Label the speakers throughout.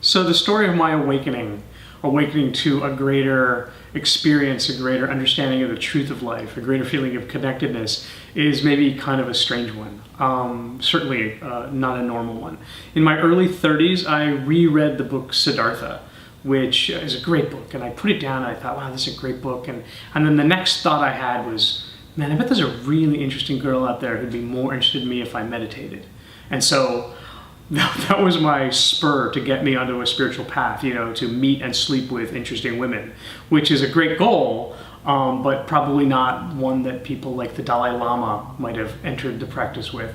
Speaker 1: So the story of my awakening to a greater experience, a greater understanding of the truth of life, a greater feeling of connectedness, is maybe kind of a strange one. Certainly not a normal one. In my early 30s, I reread the book Siddhartha, which is a great book. And I put it down and I thought, wow, this is a great book. And then the next thought I had was, man, I bet there's a really interesting girl out there who'd be more interested in me if I meditated. And so that was my spur to get me onto a spiritual path, to meet and sleep with interesting women, which is a great goal, but probably not one that people like the Dalai Lama might have entered the practice with.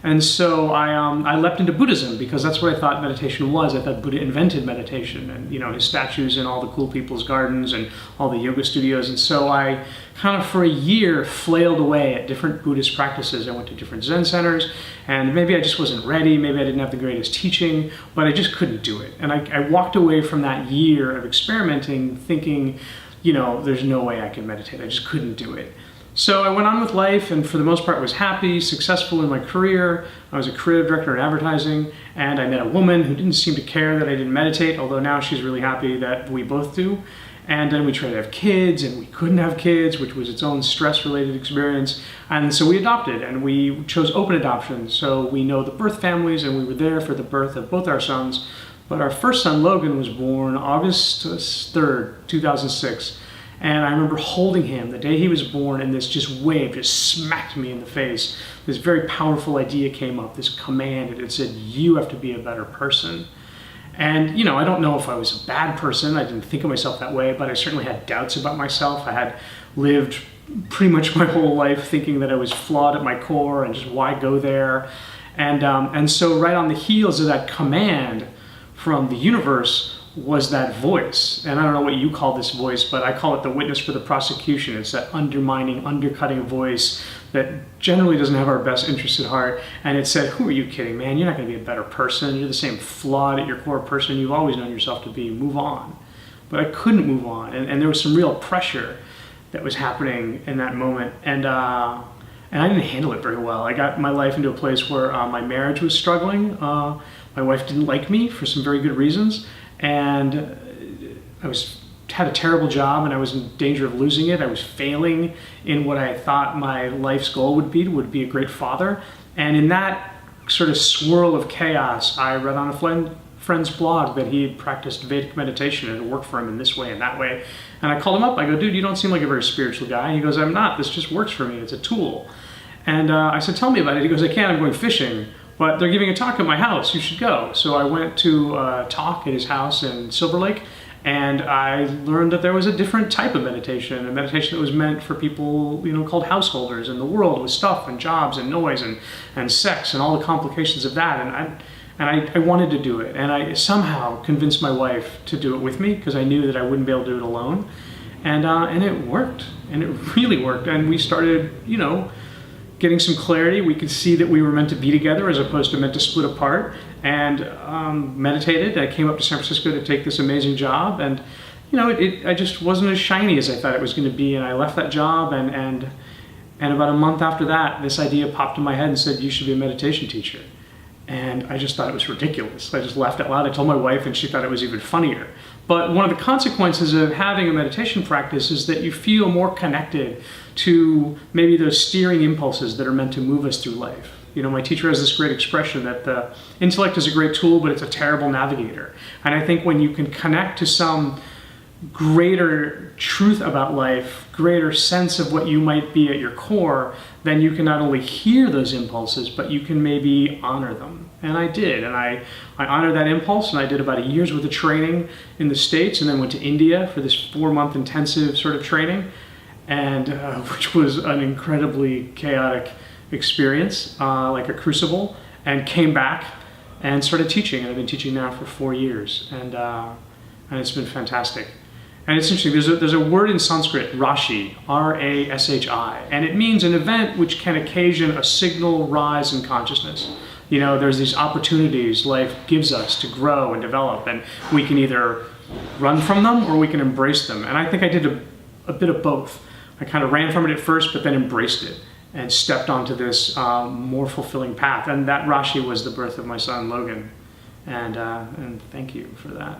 Speaker 1: And so I leapt into Buddhism because that's what I thought meditation was. I thought Buddha invented meditation and, his statues in all the cool people's gardens and all the yoga studios. And so I kind of for a year flailed away at different Buddhist practices. I went to different Zen centers and maybe I just wasn't ready. Maybe I didn't have the greatest teaching, but I just couldn't do it. And I walked away from that year of experimenting thinking, there's no way I can meditate. I just couldn't do it. So I went on with life and for the most part was happy, successful in my career. I was a creative director in advertising and I met a woman who didn't seem to care that I didn't meditate, although now she's really happy that we both do. And then we tried to have kids and we couldn't have kids, which was its own stress-related experience. And so we adopted and we chose open adoption. So we know the birth families and we were there for the birth of both our sons. But our first son, Logan, was born August 3rd, 2006. And I remember holding him the day he was born and this just wave just smacked me in the face. This very powerful idea came up, this command, and it said, you have to be a better person. And, I don't know if I was a bad person. I didn't think of myself that way, but I certainly had doubts about myself. I had lived pretty much my whole life thinking that I was flawed at my core and just why go there. And so right on the heels of that command from the universe was that voice. And I don't know what you call this voice, but I call it the witness for the prosecution. It's that undermining, undercutting voice that generally doesn't have our best interests at heart. And it said, who are you kidding, man? You're not going to be a better person. You're the same flawed at your core person you've always known yourself to be. Move on. But I couldn't move on. And there was some real pressure that was happening in that moment. And I didn't handle it very well. I got my life into a place where my marriage was struggling. My wife didn't like me for some very good reasons. And I had a terrible job and I was in danger of losing it. I was failing in what I thought my life's goal would be a great father. And in that sort of swirl of chaos, I read on a friend's blog that he had practiced Vedic meditation and it worked for him in this way and that way. And I called him up. I go, dude, you don't seem like a very spiritual guy. He goes, I'm not. This just works for me. It's a tool. And I said, tell me about it. He goes, I can't. I'm going fishing. But they're giving a talk at my house, you should go. So I went to a talk at his house in Silver Lake, and I learned that there was a different type of meditation, a meditation that was meant for people, called householders in the world with stuff and jobs and noise and sex and all the complications of that. And I wanted to do it. And I somehow convinced my wife to do it with me because I knew that I wouldn't be able to do it alone. And it worked, and it really worked. And we started, getting some clarity. We could see that we were meant to be together as opposed to meant to split apart, and meditated. I came up to San Francisco to take this amazing job, and I just wasn't as shiny as I thought it was going to be, and I left that job, and about a month after that, this idea popped in my head and said, you should be a meditation teacher. And I just thought it was ridiculous. I just laughed out loud. I told my wife and she thought it was even funnier. But one of the consequences of having a meditation practice is that you feel more connected to maybe those steering impulses that are meant to move us through life. My teacher has this great expression that the intellect is a great tool, but it's a terrible navigator. And I think when you can connect to some greater truth about life, greater sense of what you might be at your core, then you can not only hear those impulses, but you can maybe honor them. And I did, and I honored that impulse, and I did about a year's worth of training in the States, and then went to India for this 4-month intensive sort of training, and which was an incredibly chaotic experience, like a crucible, and came back and started teaching. And I've been teaching now for 4 years, and it's been fantastic. And it's interesting, there's a word in Sanskrit, Rashi, R-A-S-H-I, and it means an event which can occasion a signal rise in consciousness. There's these opportunities life gives us to grow and develop, and we can either run from them or we can embrace them. And I think I did a bit of both. I kind of ran from it at first, but then embraced it and stepped onto this more fulfilling path. And that Rashi was the birth of my son, Logan. And thank you for that.